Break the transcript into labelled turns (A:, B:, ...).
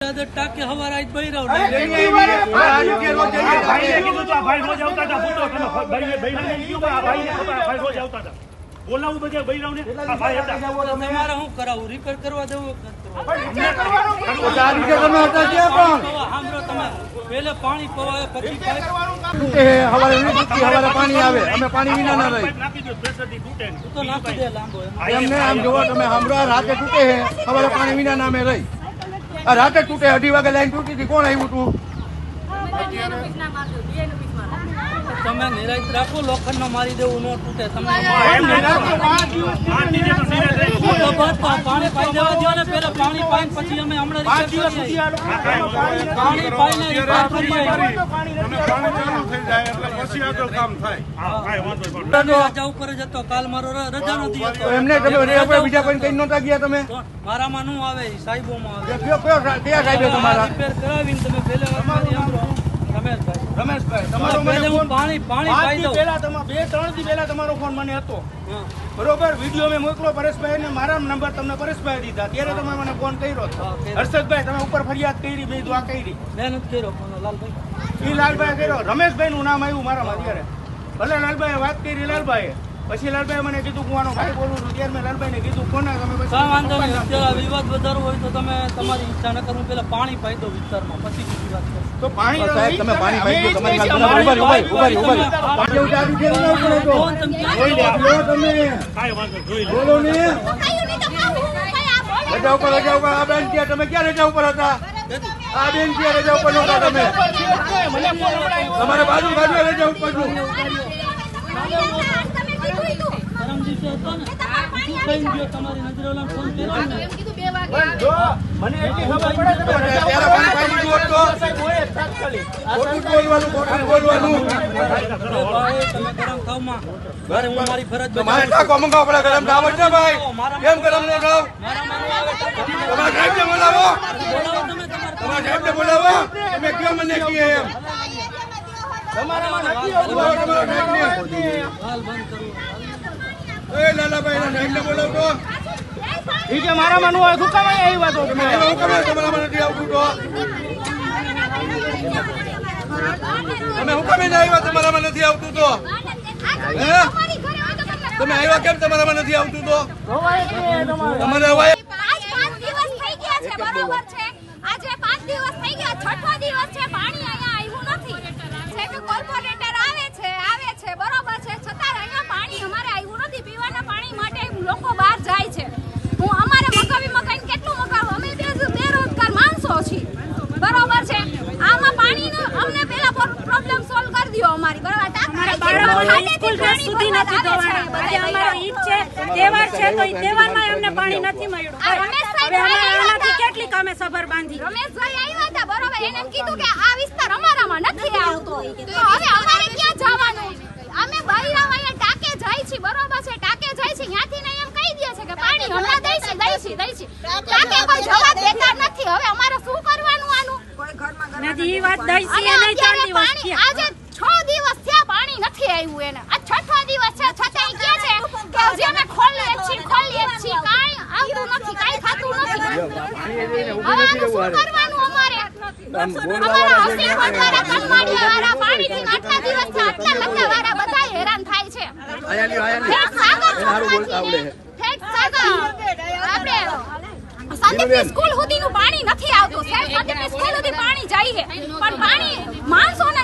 A: દાદા ટાકે હવાર આજ બઈ રહો
B: ભાઈ રોજ આવતા હતા બોલાવું બધે બૈરાવને આ ભાઈ હતા
A: તમારે હું કરાવું રિપેર કરવા દેવું સાંભળો તમે પેલે પાણી પવાય પછી
C: હવારે પાણી આવે અમે પાણી વિના ના રહી
B: નાખી દો પ્રેશરથી તૂટે
A: તો નાખી દે લાંબો
C: એમને આમ જોવો તમે હમણાં રાતે તૂટે છે હવારે પાણી વિના નામે રહી આ રાતે તૂટે 2:30 વાગે લાઈન તૂટી હતી કોણ આવ્યું તું
A: તમે નિરાશ રાખો લોખંડ નો મારી દેવું ન તૂટે તમે પાણી પાઈ દેવા દો ને પેલા પાણી પાઈને પછી અમે હમણાં પાણી પાઈને ઉપર જતો કાલ મારો રજા નથી
C: એમને તમે બીજા કોઈ કઈ નહોતા ગયા તમે
A: મારામાં નું આવે સાહેબોમાં આવે
C: કયા સાહેબે તમારા
A: રિપેર કરાવીને તમે પેલા
C: રમેશભાઈ
A: પાણી પાઈ દો
B: પહેલા 2-3 દી પહેલા તમારો ફોન મને હતો બરોબર વિડીયો મેં મોકલો પરેશભાઈ ને મારા નંબર તમને પરેશભાઈ દીધા ત્યારે તમે મને ફોન કર્યો હર્ષદભાઈ તમે ઉપર ફરિયાદ કરી બે દુઆ કરી
A: મહેનત કર્યો લાલભાઈ
B: લાલભાઈ કર્યો રમેશભાઈ નું નામ આવ્યું મારામાં અત્યારે ભલે લાલભાઈ વાત કરી લાલભાઈ પછી લાલભાઈ મને કીધું હું આનો ભાઈ બોલું છું ત્યારે મેં લાલભાઈ ને કીધું કોને તમે
A: વાંધો નહીં અત્યારે વિવાદ વધારવો હોય તો તમે તમારી ઈચ્છા ન કરું પેલા પાણી પાઈ દો વિસ્તારમાં પછી બીજી વાત કરો
C: તો પાણી સાહેબ તમે પાણી પાઈ દો તમારી ઉભા બોલો ને રજા ઉપર આ બેન ક્યાં તમે ક્યાં રજા ઉપર હતા આ બેન ક્યાં રજા ઉપર નહોતા તમે તમારે બાજુ રજા ઉપર છું
A: તમારી નજરે ફોન કર્યો
B: મને એટલી ખબર પડે
A: મારી ફરજ
C: કેમ ગરમ નો ખાવ તમારા સાહેબને બોલાવો તમારા સાહેબને બોલાવો તમે કેમ મને કીએ એમ લાલાભાઈ સાહેબને બોલાવતો
B: ઠીક છે મારામાં નો હોય દુકાનમાં આવ્યા તો તમે
C: તમારામાં નથી આવતું તો તમે હું કેમ આવ્યા તમારામાં નથી આવતું તો તમે આવ્યા કેમ તમારામાં નથી આવતું તો તમારે હવાય
D: બરોબર છે આજે 5 દિવસ થઈ ગયા છઠ્ઠો દિવસ છે પાણી અહીંયા આવ્યું નથી છે કે કોર્પોરેટર આવે છે બરોબર છે છતાં અહીંયા પાણી અમારે આવ્યું નથી પીવાના પાણી માટે લોકો બહાર જાય છે હું અમારે મકાઈને કેટલું મકાવું અમે બેરોજગાર માણસો છીએ બરોબર છે આમાં પાણીનો અમને પેલા પ્રોબ્લેમ સોલ્વ કરી દયો અમારી બરાબર
E: અમારા બાળકોને સ્કૂલ બસ સુધી નથી જવાના અમારો ઈદ છે તહેવાર છે તો ઈ તહેવારમાં અમને પાણી નથી મળ્યું હવે અમે આનાથી કેટલી કામે સબર બાંધી
D: રમેશભાઈ આવ્યા હતા બરોબર એને કીધું કે આ વિસ્તાર અમારામાં નથી આવતો તો હવે અમારે ક્યાં જવાનું અમે બૈરાવ અહીંયા ટાકે જાય છે બરોબર છે ટાકે જાય છે ત્યાંથી ને એમ કહી દે છે કે પાણી હમણાં દઈ છે ટાકે કોઈ જવાબ દેતા નથી હવે અમારે શું કરવાનું આનું
E: નથી ઈ વાત દઈ છે અને 4 દિવસ થયા
D: આજે 6 દિવસ થયા પાણી નથી આવ્યું એને આ છઠ્ઠો દિવસ છે છતાંય કે છે કે હજી અમે ખોલીએ છીએ કાઈ આવતું નથી કાઈ થતું નથી હવે શું કરવાનું અમારે અમારા હસી વાળા કમાડિયા વાળા પાણીથી આટલા દિવસથી આટલા લગ્ન વાળા બધા હેરાન થાય છે સંદીપની સ્કૂલ સુધીનું પાણી નથી આવતું સંદીપની સ્કૂલ સુધી પાણી જાય છે પણ પાણી માણસોને